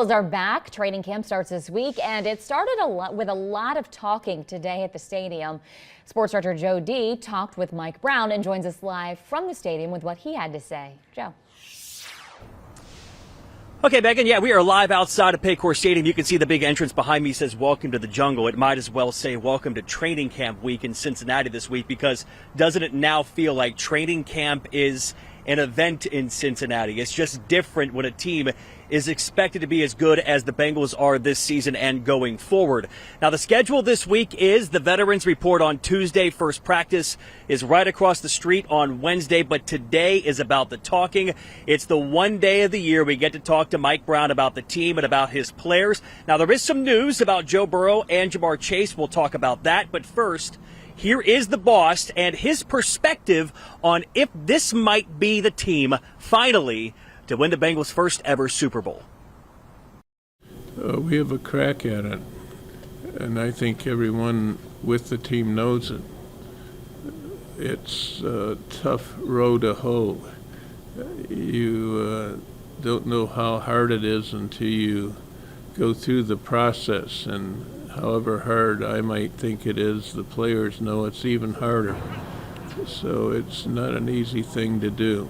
Bengals are back. Training camp starts this week, and it started with a lot of talking today at the stadium. Sports director Joe D talked with Mike Brown and joins us live from the stadium with what he had to say. Joe. Okay, Megan, yeah, we are live outside of Paycor Stadium. You can see the big entrance behind me says, "Welcome to the jungle." It might as well say, "Welcome to training camp week" in Cincinnati this week, because doesn't it now feel like training camp is an event in Cincinnati? It's just different when a team is expected to be as good as the Bengals are this season and going forward. Now, the schedule this week is the veterans report on Tuesday. First practice is right across the street on Wednesday, but today is about the talking. It's the one day of the year we get to talk to Mike Brown about the team and about his players. Now, there is some news about Joe Burrow and Jamar Chase. We'll talk about that, but first, here is the boss and his perspective on if this might be the team, finally, to win the Bengals' first ever Super Bowl. We have a crack at it, and I think everyone with the team knows it. It's a tough row to hoe. You don't know how hard it is until you go through the process, and however hard I might think it is, the players know it's even harder. So it's not an easy thing to do.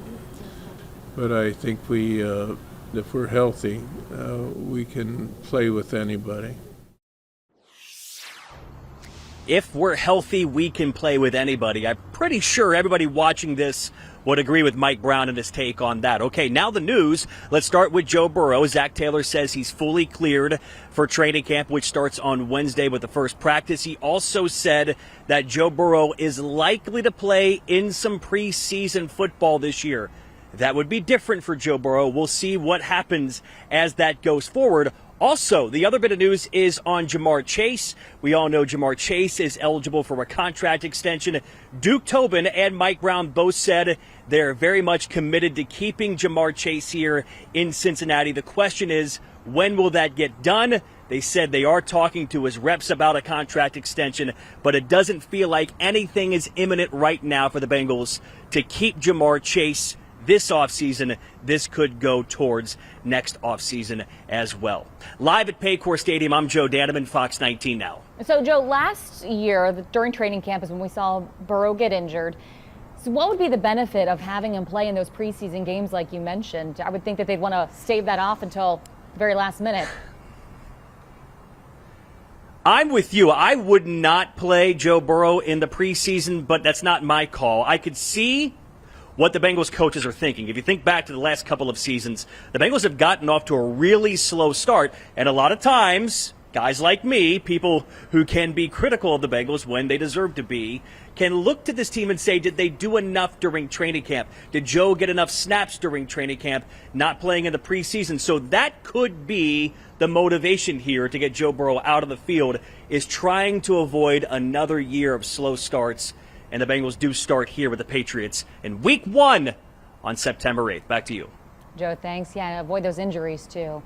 But I think if we're healthy, we can play with anybody. If we're healthy, we can play with anybody. I'm pretty sure everybody watching this would agree with Mike Brown and his take on that. Okay, now the news. Let's start with Joe Burrow. Zach Taylor says he's fully cleared for training camp, which starts on Wednesday with the first practice. He also said that Joe Burrow is likely to play in some preseason football this year. That would be different for Joe Burrow. We'll see what happens as that goes forward. Also, the other bit of news is on Jamar Chase. We all know Jamar Chase is eligible for a contract extension. Duke Tobin and Mike Brown both said they're very much committed to keeping Jamar Chase here in Cincinnati. The question is, when will that get done? They said they are talking to his reps about a contract extension, but it doesn't feel like anything is imminent right now for the Bengals to keep Jamar Chase this offseason. This could go towards next offseason as well. Live at Paycor Stadium, I'm Joe Danneman, Fox 19 Now. So, Joe, last year during training camp is when we saw Burrow get injured. So what would be the benefit of having him play in those preseason games like you mentioned? I would think that they'd want to stave that off until the very last minute. I'm with you. I would not play Joe Burrow in the preseason, but that's not my call. I could see what the Bengals coaches are thinking. If you think back to the last couple of seasons, the Bengals have gotten off to a really slow start, and a lot of times, guys like me, people who can be critical of the Bengals when they deserve to be, can look to this team and say, did they do enough during training camp? Did Joe get enough snaps during training camp, not playing in the preseason? So that could be the motivation here to get Joe Burrow out of the field, is trying to avoid another year of slow starts. And the Bengals do start here with the Patriots in Week 1 on September 8th. Back to you. Joe, thanks. Yeah, avoid those injuries, too.